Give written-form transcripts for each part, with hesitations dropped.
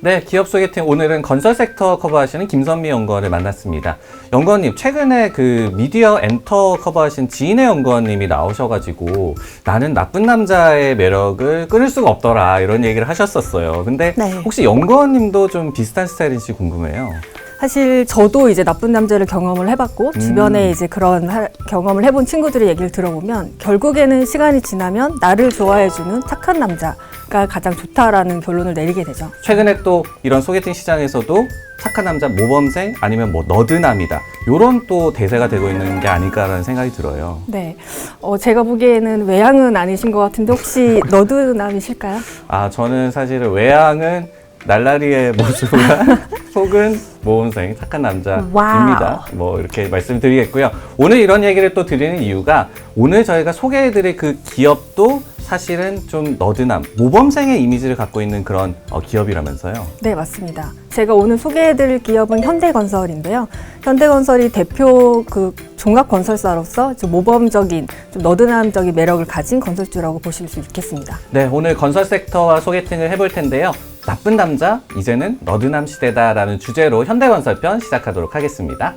네, 기업 소개팅 오늘은 건설 섹터 커버하시는 김선미 연구원을 만났습니다. 연구원님, 최근에 그 미디어 엔터 커버하신 지인의 연구원님이 나오셔가지고 나는 나쁜 남자의 매력을 끊을 수가 없더라 이런 얘기를 하셨었어요. 근데 네. 혹시 연구원님도 좀 비슷한 스타일인지 궁금해요. 사실 저도 이제 나쁜 남자를 경험을 해봤고 주변에 이제 그런 경험을 해본 친구들의 얘기를 들어보면 결국에는 시간이 지나면 나를 좋아해주는 착한 남자가 가장 좋다라는 결론을 내리게 되죠. 최근에 또 이런 소개팅 시장에서도 착한 남자 모범생 아니면 뭐 너드남이다 요런 또 대세가 되고 있는 게 아닐까라는 생각이 들어요. 네, 제가 보기에는 외향은 아니신 것 같은데 혹시 너드남이실까요? 아, 저는 사실은 외향은 날라리의 모습과 속은 모범생 착한 남자입니다. 와우. 뭐 이렇게 말씀드리겠고요. 오늘 이런 얘기를 또 드리는 이유가 오늘 저희가 소개해드릴 그 기업도 사실은 좀 너드남, 모범생의 이미지를 갖고 있는 그런 기업이라면서요. 네, 맞습니다. 제가 오늘 소개해드릴 기업은 현대건설인데요. 현대건설이 대표 그 종합건설사로서 좀 모범적인, 좀 너드남적인 매력을 가진 건설주라고 보실 수 있겠습니다. 네, 오늘 건설 섹터와 소개팅을 해볼 텐데요. 나쁜 남자, 이제는 너드남 시대다라는 주제로 현대건설편 시작하도록 하겠습니다.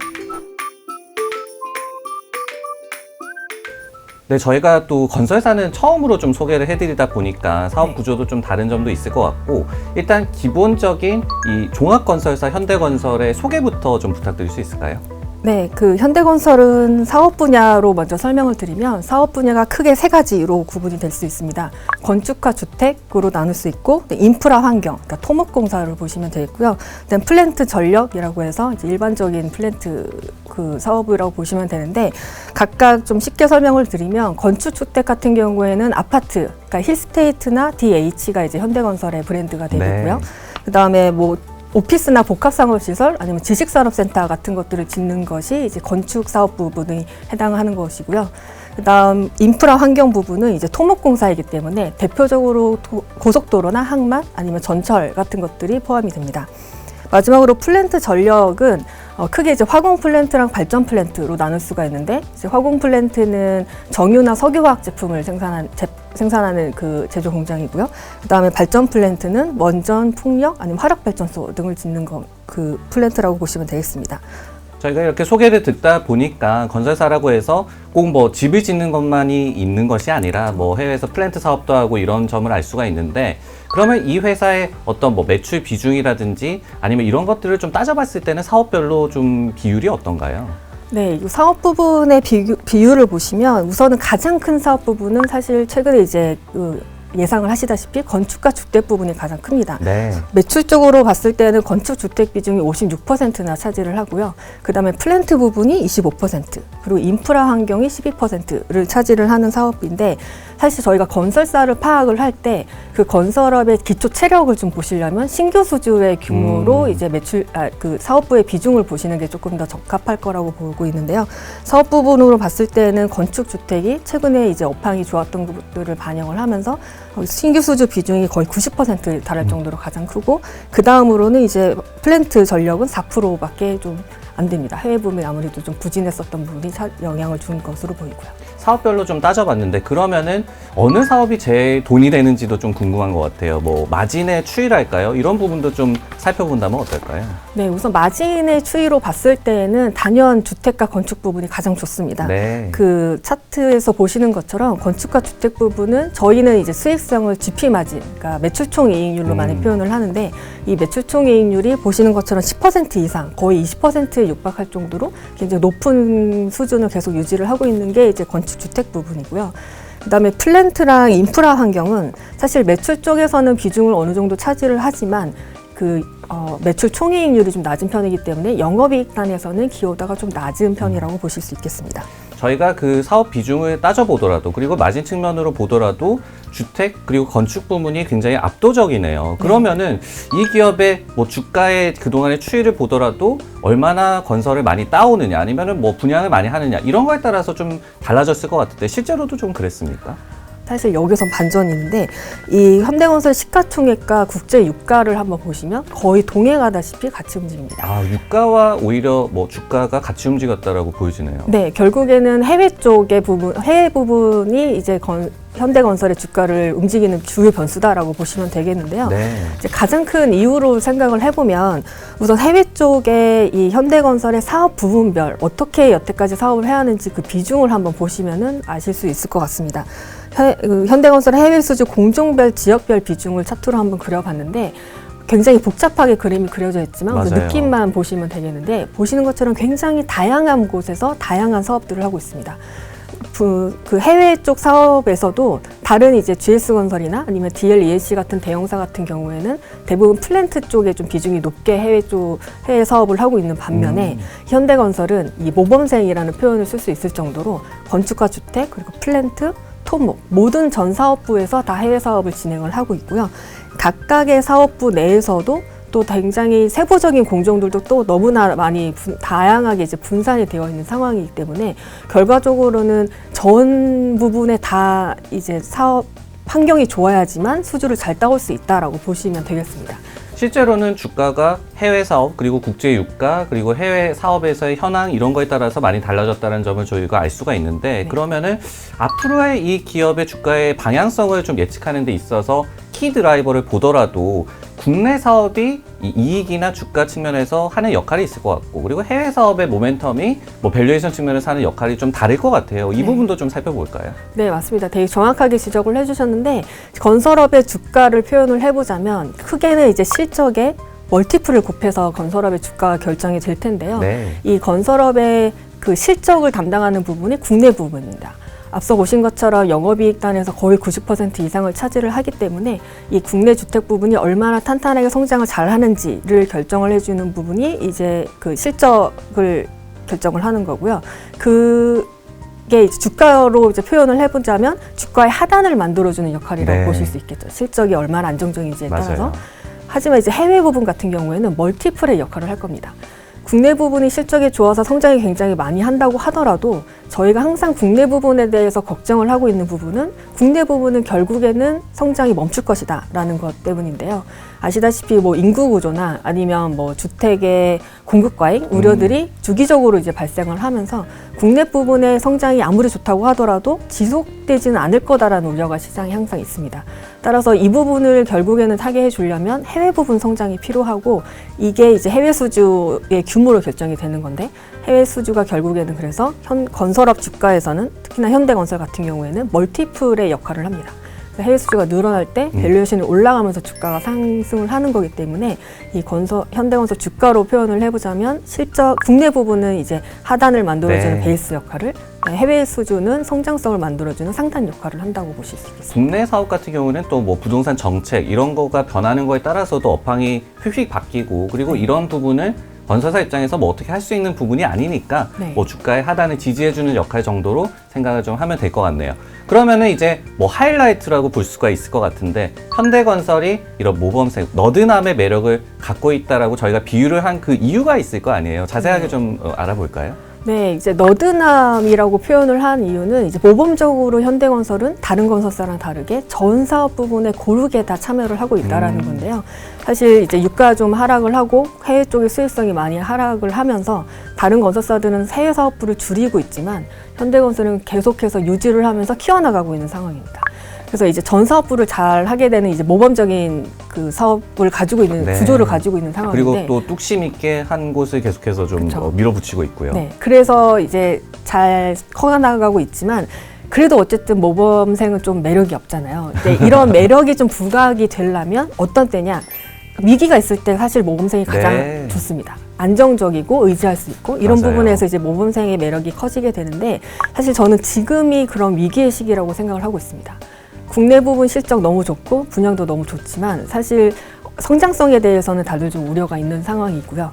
네, 저희가 또 건설사는 처음으로 좀 소개를 해드리다 보니까 사업 구조도 좀 다른 점도 있을 것 같고 일단 기본적인 이 종합건설사 현대건설의 소개부터 좀 부탁드릴 수 있을까요? 네, 그 현대건설은 사업 분야로 먼저 설명을 드리면 사업 분야가 크게 세 가지로 구분이 될 수 있습니다. 건축과 주택으로 나눌 수 있고 인프라 환경, 그러니까 토목공사를 보시면 되겠고요. 그다음 플랜트 전력이라고 해서 이제 일반적인 플랜트 그 사업이라고 보시면 되는데 각각 좀 쉽게 설명을 드리면 건축 주택 같은 경우에는 아파트, 그러니까 힐스테이트나 DH가 이제 현대건설의 브랜드가 되겠고요. 네. 그다음에 뭐 오피스나 복합상업시설 아니면 지식산업센터 같은 것들을 짓는 것이 이제 건축사업 부분에 해당하는 것이고요. 그다음 인프라 환경 부분은 이제 토목공사이기 때문에 대표적으로 고속도로나 항만 아니면 전철 같은 것들이 포함이 됩니다. 마지막으로 플랜트 전력은 크게 이제 화공 플랜트랑 발전 플랜트로 나눌 수가 있는데 이제 화공 플랜트는 정유나 석유화학 제품을 생산하는 그 제조 공장이고요. 그다음에 발전 플랜트는 원전, 풍력 아니면 화력 발전소 등을 짓는 그 플랜트라고 보시면 되겠습니다. 저희가 이렇게 소개를 듣다 보니까 건설사라고 해서 꼭 뭐 집을 짓는 것만이 있는 것이 아니라 뭐 해외에서 플랜트 사업도 하고 이런 점을 알 수가 있는데 그러면 이 회사의 어떤 뭐 매출 비중이라든지 아니면 이런 것들을 좀 따져봤을 때는 사업별로 좀 비율이 어떤가요? 네, 이 사업 부분의 비율을 보시면 우선은 가장 큰 사업 부분은 사실 최근에 이제 예상을 하시다시피 건축과 주택 부분이 가장 큽니다. 네. 매출적으로 봤을 때는 건축 주택 비중이 56%나 차지를 하고요. 그다음에 플랜트 부분이 25%, 그리고 인프라 환경이 12%를 차지를 하는 사업인데 사실 저희가 건설사를 파악을 할 때 그 건설업의 기초 체력을 좀 보시려면 신규 수주의 규모로 이제 그 사업부의 비중을 보시는 게 조금 더 적합할 거라고 보고 있는데요. 사업 부분으로 봤을 때는 건축 주택이 최근에 이제 업황이 좋았던 것들을 반영을 하면서 신규 수주 비중이 거의 90%에 달할 정도로 가장 크고 그 다음으로는 이제 플랜트 전력은 4%밖에 좀 안 됩니다. 해외 부분이 아무래도 좀 부진했었던 부분이 영향을 준 것으로 보이고요. 사업별로 좀 따져봤는데 그러면은 어느 사업이 제일 돈이 되는지도 좀 궁금한 것 같아요. 뭐 마진의 추이랄까요? 이런 부분도 좀 살펴본다면 어떨까요? 네, 우선 마진의 추이로 봤을 때에는 단연 주택과 건축 부분이 가장 좋습니다. 네. 그 차트에서 보시는 것처럼 건축과 주택 부분은 저희는 이제 수익성을 GP 마진, 그러니까 매출총 이익률로 많이 표현을 하는데 이 매출총 이익률이 보시는 것처럼 10% 이상, 거의 20%에 육박할 정도로 굉장히 높은 수준을 계속 유지를 하고 있는 게 이제 건축 주택 부분이고요. 그다음에 플랜트랑 인프라 환경은 사실 매출 쪽에서는 비중을 어느 정도 차지를 하지만 매출 총이익률이 좀 낮은 편이기 때문에 영업이익 단에서는 기여도가 좀 낮은 편이라고 보실 수 있겠습니다. 저희가 그 사업 비중을 따져보더라도 그리고 마진 측면으로 보더라도 주택 그리고 건축 부문이 굉장히 압도적이네요. 그러면은 이 기업의 뭐 주가의 그동안의 추이를 보더라도 얼마나 건설을 많이 따오느냐 아니면은 뭐 분양을 많이 하느냐 이런 거에 따라서 좀 달라졌을 것 같은데 실제로도 좀 그랬습니까? 사실 여기선 반전이 있는데 이 현대건설 시가총액과 국제 유가를 한번 보시면 거의 동행하다시피 같이 움직입니다. 아, 유가와 오히려 뭐 주가가 같이 움직였다라고 보여지네요. 네, 결국에는 해외 쪽의 부분, 해외 부분이 이제 현대건설의 주가를 움직이는 주요 변수다라고 보시면 되겠는데요. 네. 이제 가장 큰 이유로 생각을 해보면 우선 해외 쪽에 이 현대건설의 사업 부분별 어떻게 여태까지 사업을 해야 하는지 그 비중을 한번 보시면은 아실 수 있을 것 같습니다. 현대건설의 해외 수주 공종별 지역별 비중을 차트로 한번 그려봤는데 굉장히 복잡하게 그림이 그려져 있지만 그 맞아요. 느낌만 보시면 되겠는데 보시는 것처럼 굉장히 다양한 곳에서 다양한 사업들을 하고 있습니다. 그 해외 쪽 사업에서도 다른 이제 GS건설이나 아니면 DLESC 같은 대형사 같은 경우에는 대부분 플랜트 쪽에 좀 비중이 높게 해외 사업을 하고 있는 반면에 현대건설은 이 모범생이라는 표현을 쓸 수 있을 정도로 건축과 주택 그리고 플랜트, 토목 모든 전 사업부에서 다 해외 사업을 진행을 하고 있고요. 각각의 사업부 내에서도 또 굉장히 세부적인 공정들도 또 너무나 많이 다양하게 이제 분산이 되어 있는 상황이기 때문에 결과적으로는 전 부분에 다 이제 사업 환경이 좋아야지만 수주를 잘 따올 수 있다라고 보시면 되겠습니다. 실제로는 주가가 해외 사업 그리고 국제 유가 그리고 해외 사업에서의 현황 이런 거에 따라서 많이 달라졌다는 점을 저희가 알 수가 있는데 네. 그러면은 앞으로의 이 기업의 주가의 방향성을 좀 예측하는 데 있어서 키 드라이버를 보더라도 국내 사업이 이 이익이나 주가 측면에서 하는 역할이 있을 것 같고 그리고 해외 사업의 모멘텀이 뭐 밸류에이션 측면에서 하는 역할이 좀 다를 것 같아요. 이 네. 부분도 좀 살펴볼까요? 네, 맞습니다. 되게 정확하게 지적을 해주셨는데 건설업의 주가를 표현을 해보자면 크게는 이제 실적의 멀티플을 곱해서 건설업의 주가가 결정이 될 텐데요. 네. 이 건설업의 그 실적을 담당하는 부분이 국내 부분입니다. 앞서 보신 것처럼 영업이익단에서 거의 90% 이상을 차지를 하기 때문에 이 국내 주택 부분이 얼마나 탄탄하게 성장을 잘 하는지를 결정을 해주는 부분이 이제 그 실적을 결정을 하는 거고요. 그게 이제 주가로 이제 표현을 해보자면 주가의 하단을 만들어주는 역할이라고 네. 보실 수 있겠죠. 실적이 얼마나 안정적인지에 따라서. 맞아요. 하지만 이제 해외 부분 같은 경우에는 멀티플의 역할을 할 겁니다. 국내 부분이 실적이 좋아서 성장이 굉장히 많이 한다고 하더라도 저희가 항상 국내 부분에 대해서 걱정을 하고 있는 부분은 국내 부분은 결국에는 성장이 멈출 것이다 라는 것 때문인데요. 아시다시피 뭐 인구 구조나 아니면 뭐 주택의 공급 과잉 우려들이 주기적으로 이제 발생을 하면서 국내 부분의 성장이 아무리 좋다고 하더라도 지속되지는 않을 거다라는 우려가 시장에 항상 있습니다. 따라서 이 부분을 결국에는 타개해 주려면 해외 부분 성장이 필요하고 이게 이제 해외 수주의 규모로 결정이 되는 건데 해외 수주가 결국에는 그래서 건설업 주가에서는 특히나 현대건설 같은 경우에는 멀티플의 역할을 합니다. 해외 수주가 늘어날 때 밸류에이션이 올라가면서 주가가 상승을 하는 거기 때문에 이 현대건설 주가로 표현을 해보자면 실적 국내 부분은 이제 하단을 만들어주는 네. 베이스 역할을 해외 수주는 성장성을 만들어주는 상단 역할을 한다고 보실 수 있겠습니다. 국내 사업 같은 경우는 또 뭐 부동산 정책 이런 거가 변하는 거에 따라서도 업황이 휙휙 바뀌고 그리고 이런 부분을 건설사 입장에서 뭐 어떻게 할 수 있는 부분이 아니니까 네. 뭐 주가의 하단을 지지해주는 역할 정도로 생각을 좀 하면 될 것 같네요. 그러면은 이제 뭐 하이라이트라고 볼 수가 있을 것 같은데 현대건설이 이런 모범생 너드남의 매력을 갖고 있다라고 저희가 비유를 한 그 이유가 있을 거 아니에요. 자세하게 네. 좀 알아볼까요? 네, 이제 너드남이라고 표현을 한 이유는 이제 모범적으로 현대건설은 다른 건설사랑 다르게 전 사업 부분에 고르게 다 참여를 하고 있다라는 건데요. 사실 이제 유가 좀 하락을 하고 해외 쪽의 수익성이 많이 하락을 하면서 다른 건설사들은 해외 사업부를 줄이고 있지만 현대건설은 계속해서 유지를 하면서 키워나가고 있는 상황입니다. 그래서 이제 전 사업부를 잘 하게 되는 이제 모범적인 그 사업을 가지고 있는 네. 구조를 가지고 있는 상황인데 그리고 또 뚝심 있게 한 곳을 계속해서 좀 그쵸. 밀어붙이고 있고요. 네, 그래서 이제 잘 커나가고 있지만 그래도 어쨌든 모범생은 좀 매력이 없잖아요. 근데 이런 매력이 좀 부각이 되려면 어떤 때냐? 위기가 있을 때 사실 모범생이 가장 네. 좋습니다. 안정적이고 의지할 수 있고 이런 맞아요. 부분에서 이제 모범생의 매력이 커지게 되는데 사실 저는 지금이 그런 위기의 시기라고 생각을 하고 있습니다. 국내 부분 실적 너무 좋고 분양도 너무 좋지만 사실 성장성에 대해서는 다들 좀 우려가 있는 상황이고요.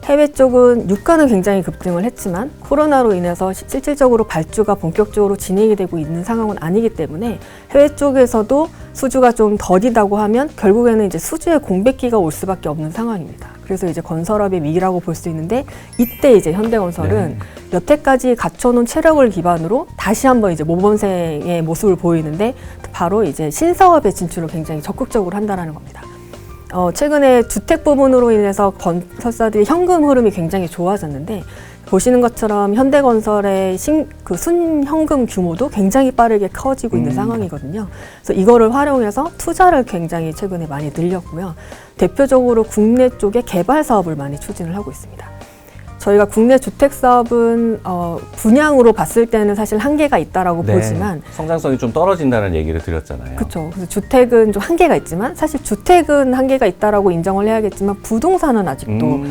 해외 쪽은 유가는 굉장히 급등을 했지만 코로나로 인해서 실질적으로 발주가 본격적으로 진행이 되고 있는 상황은 아니기 때문에 해외 쪽에서도 수주가 좀 더디다고 하면 결국에는 이제 수주의 공백기가 올 수밖에 없는 상황입니다. 그래서 이제 건설업의 위기라고 볼 수 있는데 이때 이제 현대건설은 여태까지 갖춰놓은 체력을 기반으로 다시 한번 이제 모범생의 모습을 보이는데 바로 이제 신사업의 진출을 굉장히 적극적으로 한다라는 겁니다. 최근에 주택 부분으로 인해서 건설사들의 현금 흐름이 굉장히 좋아졌는데 보시는 것처럼 현대건설의 그 순현금 규모도 굉장히 빠르게 커지고 있는 상황이거든요. 그래서 이거를 활용해서 투자를 굉장히 최근에 많이 늘렸고요. 대표적으로 국내 쪽에 개발 사업을 많이 추진을 하고 있습니다. 저희가 국내 주택 사업은 분양으로 봤을 때는 사실 한계가 있다라고 보지만 성장성이 좀 떨어진다는 얘기를 드렸잖아요. 그렇죠. 그래서 주택은 좀 한계가 있지만 사실 주택은 한계가 있다라고 인정을 해야겠지만 부동산은 아직도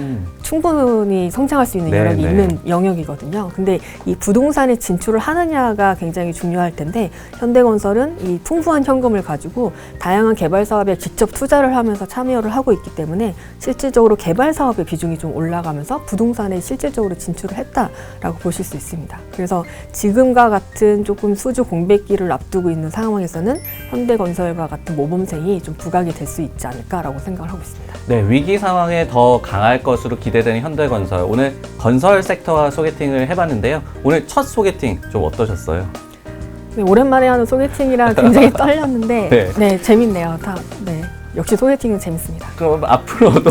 충분히 성장할 수 있는 여력이 있는 영역이거든요. 근데 이 부동산에 진출을 하느냐가 굉장히 중요할 텐데 현대건설은 이 풍부한 현금을 가지고 다양한 개발 사업에 직접 투자를 하면서 참여를 하고 있기 때문에 실질적으로 개발 사업의 비중이 좀 올라가면서 부동산에 실질적으로 진출을 했다라고 보실 수 있습니다. 그래서 지금과 같은 조금 수주 공백기를 앞두고 있는 상황에서는 현대건설과 같은 모범생이 좀 부각이 될 수 있지 않을까라고 생각을 하고 있습니다. 네, 위기 상황에 더 강할 것으로 기대되는 현대건설. 오늘 건설 섹터와 소개팅을 해봤는데요. 오늘 첫 소개팅 좀 어떠셨어요? 네, 오랜만에 하는 소개팅이라 굉장히 떨렸는데 네, 재밌네요. 역시 소개팅은 재밌습니다. 그럼 앞으로도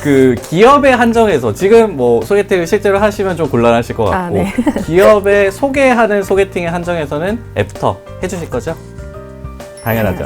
그 기업의 한정에서 지금 뭐 소개팅을 실제로 하시면 좀 곤란하실 것 같고 기업에 소개하는 소개팅의 한정에서는 애프터 해주실 거죠? 당연하죠.